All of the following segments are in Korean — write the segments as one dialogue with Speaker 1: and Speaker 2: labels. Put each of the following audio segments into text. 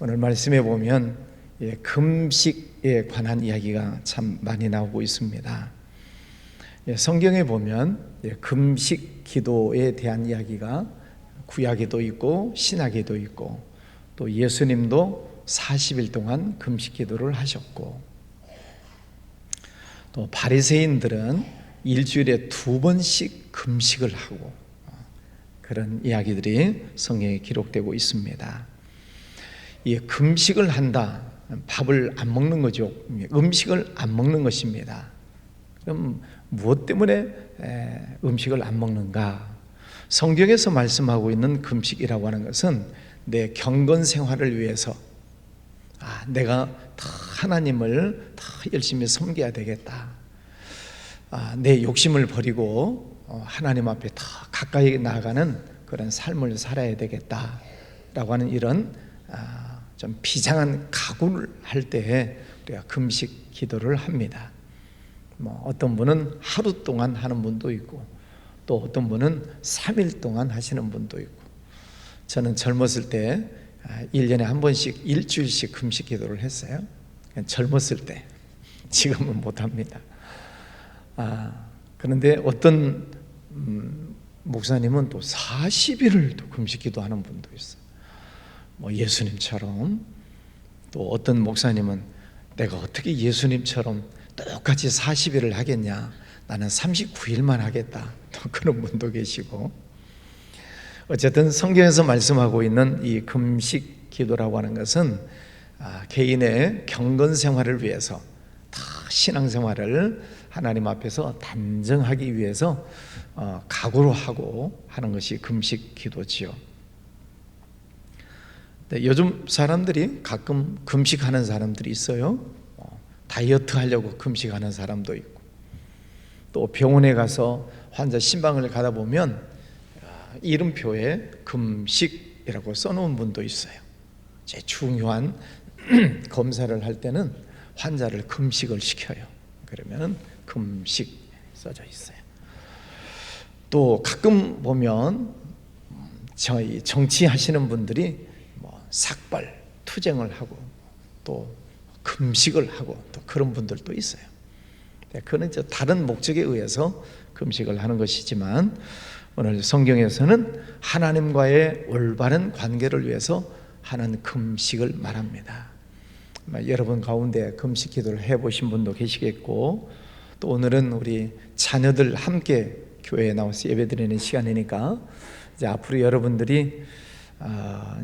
Speaker 1: 오늘 말씀에 보면 금식에 관한 이야기가 참 많이 나오고 있습니다. 성경에 보면 금식 기도에 대한 이야기가 구약에도 있고 신약에도 있고, 또 예수님도 40일 동안 금식 기도를 하셨고, 또 바리새인들은 일주일에 2번씩 금식을 하고, 그런 이야기들이 성경에 기록되고 있습니다. 이 금식을 한다, 밥을 안 먹는 거죠. 음식을 안 먹는 것입니다. 그럼 무엇 때문에 음식을 안 먹는가? 성경에서 말씀하고 있는 금식이라고 하는 것은 내 경건 생활을 위해서, 내가 더 하나님을 더 열심히 섬겨야 되겠다, 내 욕심을 버리고 하나님 앞에 더 가까이 나아가는 그런 삶을 살아야 되겠다라고 하는 이런 좀 비장한 각오를 할 때에 우리가 금식 기도를 합니다. 어떤 분은 하루 동안 하는 분도 있고, 또 어떤 분은 3일 동안 하시는 분도 있고, 저는 젊었을 때 1년에 한 번씩 일주일씩 금식 기도를 했어요. 젊었을 때. 지금은 못합니다. 그런데 어떤 목사님은 또 40일을 또 금식 기도하는 분도 있어요. 예수님처럼. 또 어떤 목사님은 내가 어떻게 예수님처럼 똑같이 40일을 하겠냐, 나는 39일만 하겠다, 또 그런 분도 계시고. 어쨌든 성경에서 말씀하고 있는 이 금식 기도라고 하는 것은 개인의 경건 생활을 위해서, 신앙생활을 하나님 앞에서 단정하기 위해서 각오로 하고 하는 것이 금식 기도지요. 요즘 사람들이 가끔 금식하는 사람들이 있어요. 다이어트 하려고 금식하는 사람도 있고, 또 병원에 가서 환자 신방을 가다 보면 이름표에 금식이라고 써놓은 분도 있어요. 제일 중요한 검사를 할 때는 환자를 금식을 시켜요. 그러면 금식 써져 있어요. 또 가끔 보면 저희 정치하시는 분들이 삭발, 투쟁을 하고 또 금식을 하고 또 그런 분들도 있어요. 그건 이제 다른 목적에 의해서 금식을 하는 것이지만, 오늘 성경에서는 하나님과의 올바른 관계를 위해서 하는 금식을 말합니다. 여러분 가운데 금식 기도를 해보신 분도 계시겠고, 또 오늘은 우리 자녀들 함께 교회에 나와서 예배드리는 시간이니까 이제 앞으로 여러분들이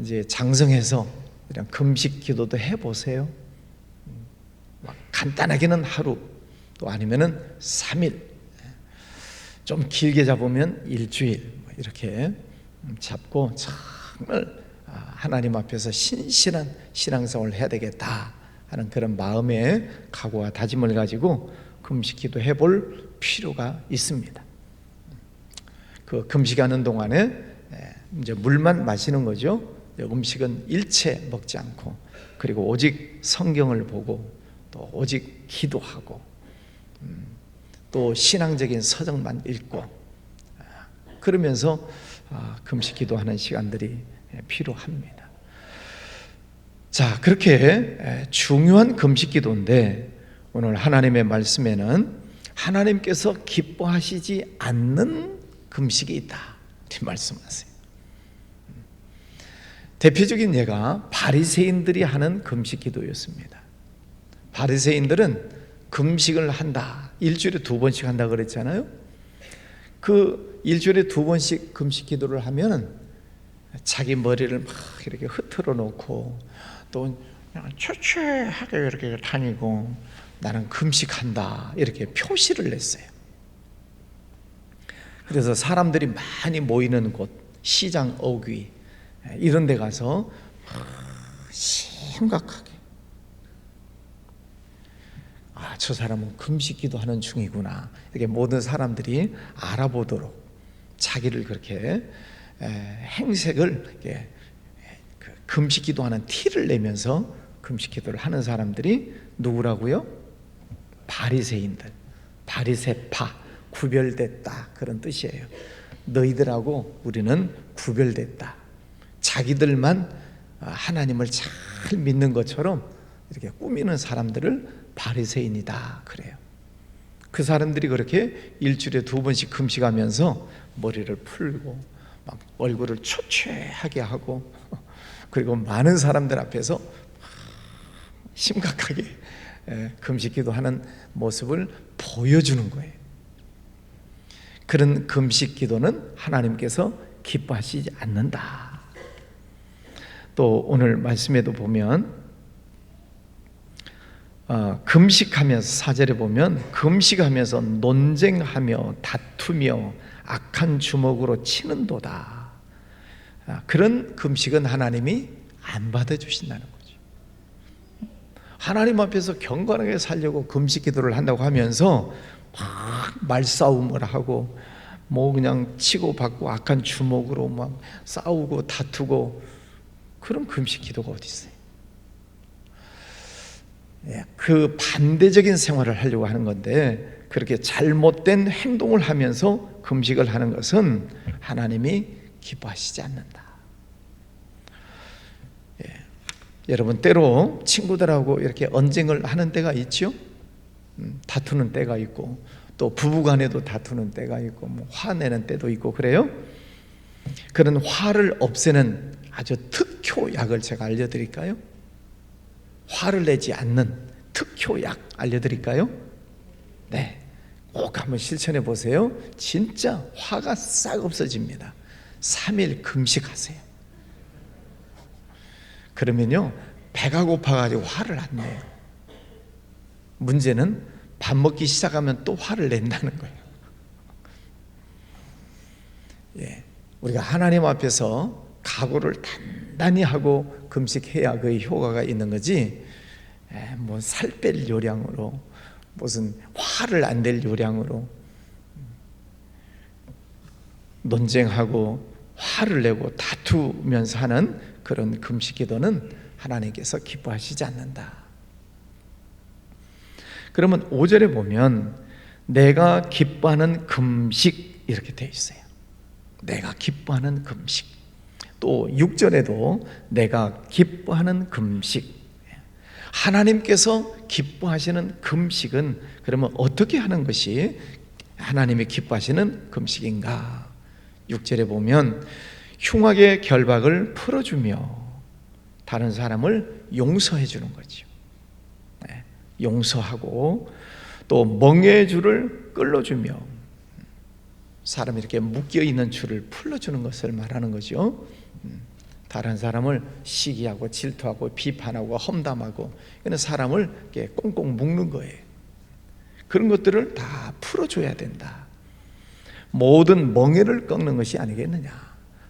Speaker 1: 이제 장성해서 이런 금식 기도도 해보세요. 간단하게는 하루, 또 아니면은 3일, 좀 길게 잡으면 일주일, 이렇게 잡고 정말 하나님 앞에서 신실한 신앙생활을 해야 되겠다 하는 그런 마음의 각오와 다짐을 가지고 금식 기도 해볼 필요가 있습니다. 그 금식하는 동안에 이제 물만 마시는 거죠. 음식은 일체 먹지 않고, 그리고 오직 성경을 보고, 또 오직 기도하고, 또 신앙적인 서적만 읽고, 그러면서 금식 기도하는 시간들이 필요합니다. 자, 그렇게 중요한 금식 기도인데, 오늘 하나님의 말씀에는 하나님께서 기뻐하시지 않는 금식이 있다, 이렇게 말씀하세요. 대표적인 예가 바리새인들이 하는 금식 기도였습니다. 바리새인들은 금식을 한다, 일주일에 2번씩 한다 그랬잖아요. 그 일주일에 2번씩 금식 기도를 하면 자기 머리를 막 이렇게 흐트러 놓고, 또 그냥 초췌하게 이렇게 다니고, 나는 금식한다, 이렇게 표시를 냈어요. 그래서 사람들이 많이 모이는 곳, 시장 어귀 이런 데 가서 심각하게, 저 사람은 금식 기도하는 중이구나, 이렇게 모든 사람들이 알아보도록 자기를 그렇게 행색을 이렇게 금식 기도하는 티를 내면서 금식 기도를 하는 사람들이 누구라고요? 바리새인들, 바리새파, 구별됐다, 그런 뜻이에요. 너희들하고 우리는 구별됐다. 자기들만 하나님을 잘 믿는 것처럼 이렇게 꾸미는 사람들을 바리새인이다 그래요. 그 사람들이 그렇게 일주일에 2번씩 금식하면서 머리를 풀고 막 얼굴을 초췌하게 하고 그리고 많은 사람들 앞에서 심각하게 금식 기도하는 모습을 보여주는 거예요. 그런 금식 기도는 하나님께서 기뻐하시지 않는다. 또 오늘 말씀에도 보면 금식하면서 4절에 보면 금식하면서 논쟁하며 다투며 악한 주먹으로 치는도다. 그런 금식은 하나님이 안 받아주신다는 거죠. 하나님 앞에서 경건하게 살려고 금식 기도를 한다고 하면서 막 말싸움을 하고 뭐 그냥 치고받고 악한 주먹으로 막 싸우고 다투고 그런 금식 기도가 어디 있어요? 그 반대적인 생활을 하려고 하는 건데 그렇게 잘못된 행동을 하면서 금식을 하는 것은 하나님이 기뻐하시지 않는다. 여러분 때로 친구들하고 이렇게 언쟁을 하는 때가 있죠. 다투는 때가 있고 또 부부간에도 다투는 때가 있고 뭐 화내는 때도 있고 그래요. 그런 화를 없애는 아주 특효약을 제가 알려드릴까요? 화를 내지 않는 특효약 알려드릴까요? 네, 꼭 한번 실천해 보세요. 진짜 화가 싹 없어집니다. 3일 금식하세요. 그러면요 배가 고파가지고 화를 안 내요. 문제는 밥 먹기 시작하면 또 화를 낸다는 거예요. 우리가 하나님 앞에서 각오를 단단히 하고 금식해야 그 효과가 있는 거지 뭐 살 뺄 요량으로 무슨 화를 안 낼 요량으로 논쟁하고 화를 내고 다투면서 하는 그런 금식 기도는 하나님께서 기뻐하시지 않는다. 그러면 5절에 보면 내가 기뻐하는 금식 이렇게 되어 있어요. 내가 기뻐하는 금식. 또 6절에도 내가 기뻐하는 금식. 하나님께서 기뻐하시는 금식은 그러면 어떻게 하는 것이 하나님이 기뻐하시는 금식인가? 6절에 보면 흉악의 결박을 풀어주며 다른 사람을 용서해 주는 거죠. 용서하고 또 멍에의 줄을 끌어주며 사람이 이렇게 묶여있는 줄을 풀어주는 것을 말하는 거죠. 다른 사람을 시기하고 질투하고 비판하고 험담하고 이런 사람을 이렇게 꽁꽁 묶는 거예요. 그런 것들을 다 풀어줘야 된다. 모든 멍에를 꺾는 것이 아니겠느냐.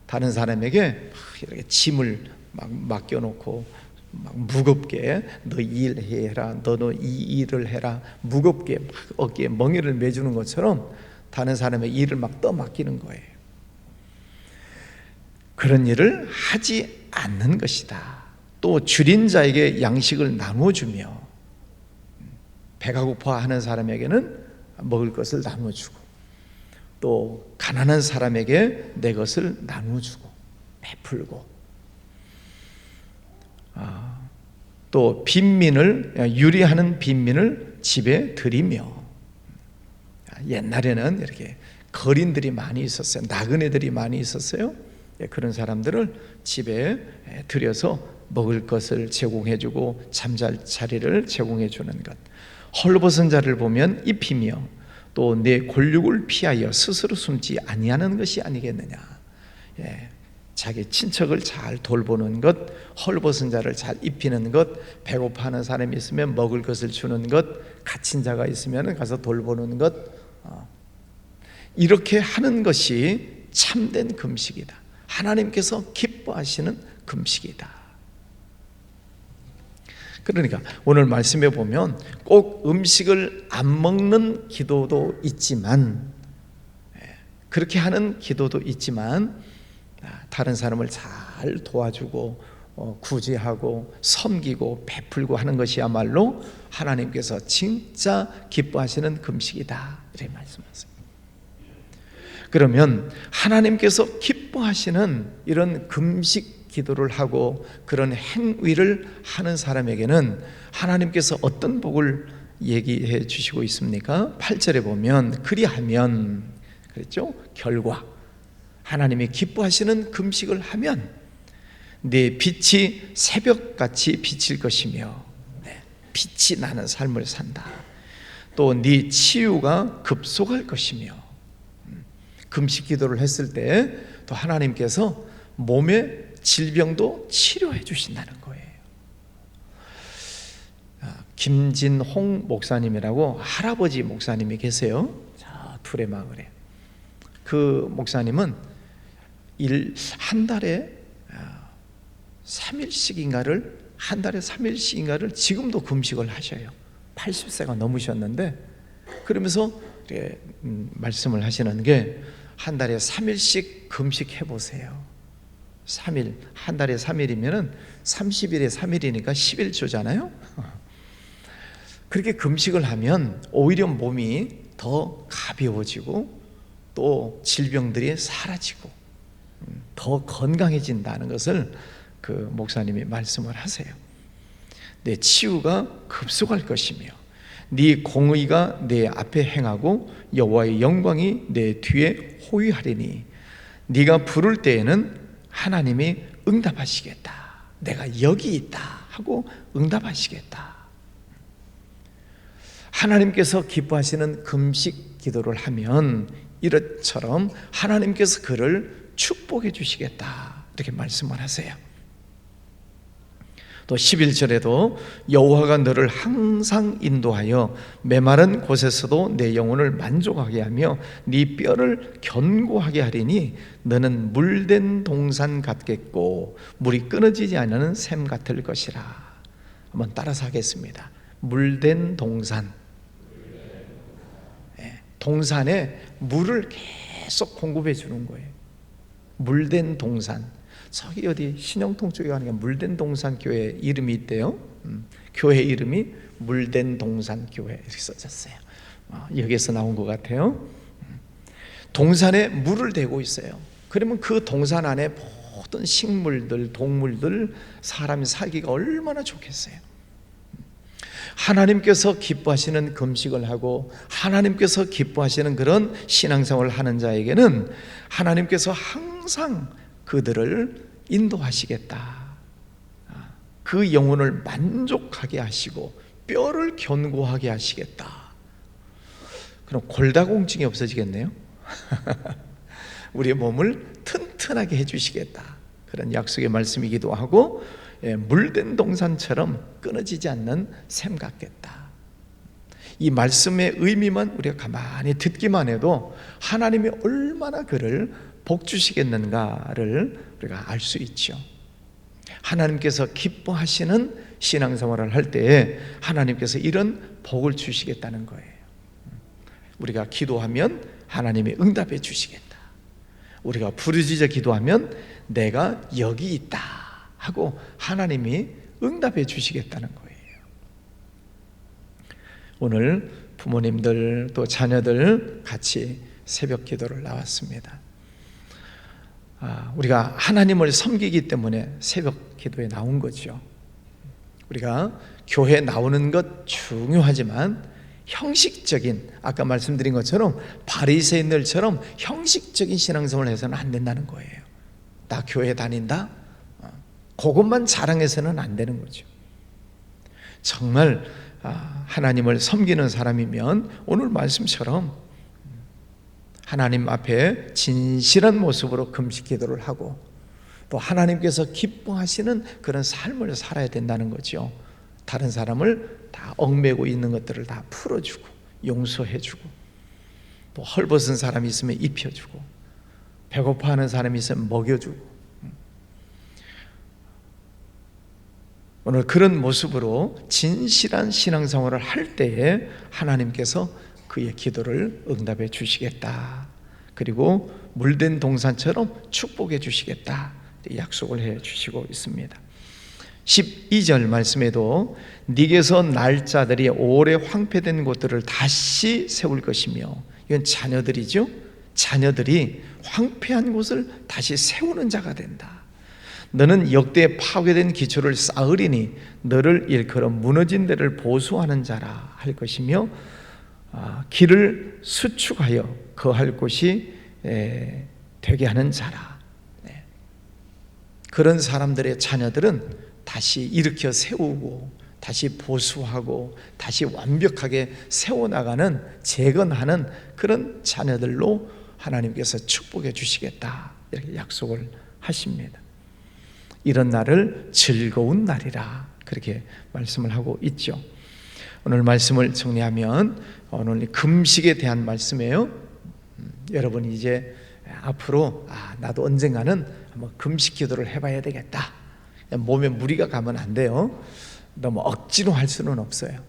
Speaker 1: 다른 사람에게 이렇게 짐을 막 맡겨놓고 막 무겁게 너 이 일 해라, 너도 이 일을 해라, 무겁게 막 어깨에 멍에를 매주는 것처럼 다른 사람의 일을 막 떠맡기는 거예요. 그런 일을 하지 않는 것이다. 또 줄인 자에게 양식을 나눠주며 배가 고파하는 사람에게는 먹을 것을 나눠주고 또 가난한 사람에게 내 것을 나눠주고 베풀고 또 빈민을 유리하는 빈민을 집에 들이며 옛날에는 이렇게 거린들이 많이 있었어요. 나그네들이 많이 있었어요. 그런 사람들을 집에 들여서 먹을 것을 제공해주고 잠잘 자리를 제공해주는 것. 헐벗은 자를 보면 입히며 또 내 골육을 피하여 스스로 숨지 아니하는 것이 아니겠느냐. 자기 친척을 잘 돌보는 것, 헐벗은 자를 잘 입히는 것, 배고파하는 사람이 있으면 먹을 것을 주는 것, 갇힌 자가 있으면 가서 돌보는 것, 이렇게 하는 것이 참된 금식이다. 하나님께서 기뻐하시는 금식이다. 그러니까 오늘 말씀에 보면 꼭 음식을 안 먹는 기도도 있지만 그렇게 하는 기도도 있지만 다른 사람을 잘 도와주고 구제하고 섬기고 베풀고 하는 것이야말로 하나님께서 진짜 기뻐하시는 금식이다 이렇게 말씀하세요. 그러면 하나님께서 기뻐하시는 이런 금식 기도를 하고 그런 행위를 하는 사람에게는 하나님께서 어떤 복을 얘기해 주시고 있습니까? 8절에 보면 그리하면, 그랬죠? 결과, 하나님이 기뻐하시는 금식을 하면 네 빛이 새벽같이 비칠 것이며, 빛이 나는 삶을 산다. 또 네 치유가 급속할 것이며, 금식 기도를 했을 때 또 하나님께서 몸의 질병도 치료해 주신다는 거예요. 김진홍 목사님이라고 할아버지 목사님이 계세요. 저 둘의 마을에. 그 목사님은 한 달에 3일씩인가를 한 달에 3일씩인가를 지금도 금식을 하셔요. 80세가 넘으셨는데, 그러면서 말씀을 하시는 게 한 달에 3일씩 금식해 보세요. 3일, 한 달에 3일이면은 30일에 3일이니까 11조잖아요. 그렇게 금식을 하면 오히려 몸이 더 가벼워지고 또 질병들이 사라지고 더 건강해진다는 것을 그 목사님이 말씀을 하세요. 내 치유가 급속할 것이며 네 공의가 내 앞에 행하고 여호와의 영광이 내 뒤에 호위하리니 네가 부를 때에는 하나님이 응답하시겠다. 내가 여기 있다 하고 응답하시겠다. 하나님께서 기뻐하시는 금식 기도를 하면 이것처럼 하나님께서 그를 축복해 주시겠다, 이렇게 말씀을 하세요. 또 11절에도 여호와가 너를 항상 인도하여 메마른 곳에서도 내 영혼을 만족하게 하며 네 뼈를 견고하게 하리니 너는 물된 동산 같겠고 물이 끊어지지 않는 샘 같을 것이라. 한번 따라서 하겠습니다. 물된 동산, 동산에 물을 계속 공급해 주는 거예요. 물된 동산. 저기 어디 신영통 쪽에 가니까 물된 동산 교회 이름이 있대요. 교회 이름이 물된 동산 교회 이렇게 써졌어요. 여기에서 나온 것 같아요. 동산에 물을 대고 있어요. 그러면 그 동산 안에 모든 식물들, 동물들, 사람이 살기가 얼마나 좋겠어요. 하나님께서 기뻐하시는 금식을 하고 하나님께서 기뻐하시는 그런 신앙생활을 하는 자에게는 하나님께서 항상 그들을 인도하시겠다. 그 영혼을 만족하게 하시고 뼈를 견고하게 하시겠다. 그럼 골다공증이 없어지겠네요. 우리의 몸을 튼튼하게 해주시겠다. 그런 약속의 말씀이기도 하고, 물된 동산처럼 끊어지지 않는 샘 같겠다. 이 말씀의 의미만 우리가 가만히 듣기만 해도 하나님이 얼마나 그를 복 주시겠는가를 우리가 알 수 있죠. 하나님께서 기뻐하시는 신앙생활을 할 때에 하나님께서 이런 복을 주시겠다는 거예요. 우리가 기도하면 하나님이 응답해 주시겠다. 우리가 부르짖어 기도하면 내가 여기 있다 하고 하나님이 응답해 주시겠다는 거예요. 오늘 부모님들 또 자녀들 같이 새벽 기도를 나왔습니다. 우리가 하나님을 섬기기 때문에 새벽 기도에 나온 거죠. 우리가 교회에 나오는 것 중요하지만 형식적인, 아까 말씀드린 것처럼 바리새인들처럼 형식적인 신앙생활을 해서는 안 된다는 거예요. 나 교회 다닌다? 그것만 자랑해서는 안 되는 거죠. 정말 하나님을 섬기는 사람이면 오늘 말씀처럼 하나님 앞에 진실한 모습으로 금식 기도를 하고 또 하나님께서 기뻐하시는 그런 삶을 살아야 된다는 거죠. 다른 사람을 다 얽매고 있는 것들을 다 풀어주고 용서해주고 또 헐벗은 사람이 있으면 입혀주고 배고파하는 사람이 있으면 먹여주고, 오늘 그런 모습으로 진실한 신앙생활을 할 때에 하나님께서 그의 기도를 응답해 주시겠다. 그리고 물된 동산처럼 축복해 주시겠다. 약속을 해 주시고 있습니다. 12절 말씀에도 네게서 날 자들이 오래 황폐된 곳들을 다시 세울 것이며, 이건 자녀들이죠. 자녀들이 황폐한 곳을 다시 세우는 자가 된다. 너는 역대 파괴된 기초를 쌓으리니 너를 일컬어 무너진 데를 보수하는 자라 할 것이며 길을 수축하여 거할 곳이 되게 하는 자라. 그런 사람들의 자녀들은 다시 일으켜 세우고 다시 보수하고 다시 완벽하게 세워나가는 재건하는 그런 자녀들로 하나님께서 축복해 주시겠다 이렇게 약속을 하십니다. 이런 날을 즐거운 날이라 그렇게 말씀을 하고 있죠. 오늘 말씀을 정리하면 오늘 금식에 대한 말씀이에요. 여러분이 이제 앞으로 나도 언젠가는 한번 금식 기도를 해봐야 되겠다. 몸에 무리가 가면 안 돼요. 너무 억지로 할 수는 없어요.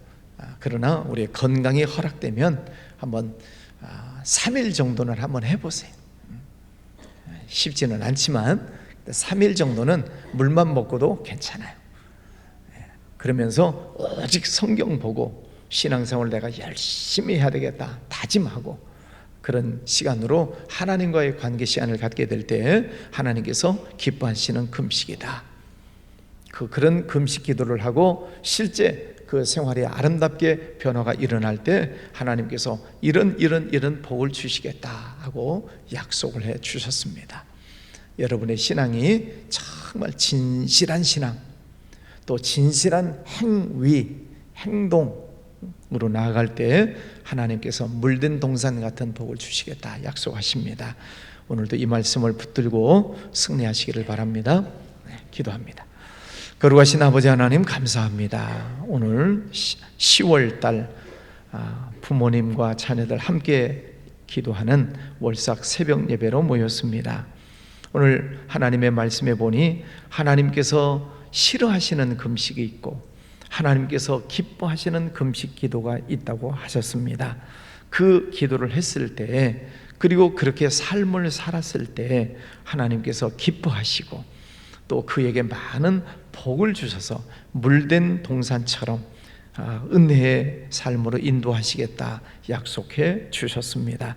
Speaker 1: 그러나 우리의 건강이 허락되면 한번 3일 정도는 한번 해보세요. 쉽지는 않지만 3일 정도는 물만 먹고도 괜찮아요. 그러면서 오직 성경 보고 신앙생활을 내가 열심히 해야 되겠다 다짐하고 그런 시간으로 하나님과의 관계 시간을 갖게 될 때 하나님께서 기뻐하시는 금식이다. 그런 금식 기도를 하고 실제 그 생활이 아름답게 변화가 일어날 때 하나님께서 이런 복을 주시겠다 하고 약속을 해 주셨습니다. 여러분의 신앙이 정말 진실한 신앙, 또 진실한 행동으로 나아갈 때 하나님께서 물든 동산 같은 복을 주시겠다 약속하십니다. 오늘도 이 말씀을 붙들고 승리하시기를 바랍니다. 기도합니다. 거룩하신 아버지 하나님 감사합니다. 오늘 10월달 부모님과 자녀들 함께 기도하는 월삭 새벽 예배로 모였습니다. 오늘 하나님의 말씀에 보니 하나님께서 싫어하시는 금식이 있고 하나님께서 기뻐하시는 금식 기도가 있다고 하셨습니다. 그 기도를 했을 때 그리고 그렇게 삶을 살았을 때 하나님께서 기뻐하시고 또 그에게 많은 복을 주셔서 물된 동산처럼 은혜의 삶으로 인도하시겠다 약속해 주셨습니다.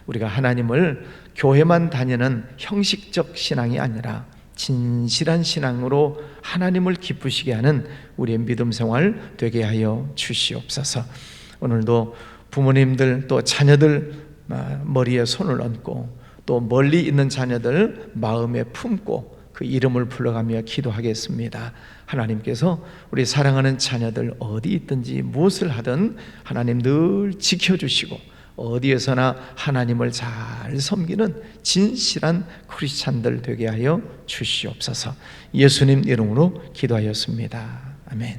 Speaker 1: 우리가 하나님을 교회만 다니는 형식적 신앙이 아니라 진실한 신앙으로 하나님을 기쁘시게 하는 우리의 믿음 생활 되게 하여 주시옵소서. 오늘도 부모님들 또 자녀들 머리에 손을 얹고 또 멀리 있는 자녀들 마음에 품고 그 이름을 불러가며 기도하겠습니다. 하나님께서 우리 사랑하는 자녀들 어디 있든지 무엇을 하든 하나님 늘 지켜주시고 어디에서나 하나님을 잘 섬기는 진실한 크리스찬들 되게 하여 주시옵소서. 예수님 이름으로 기도하였습니다. 아멘.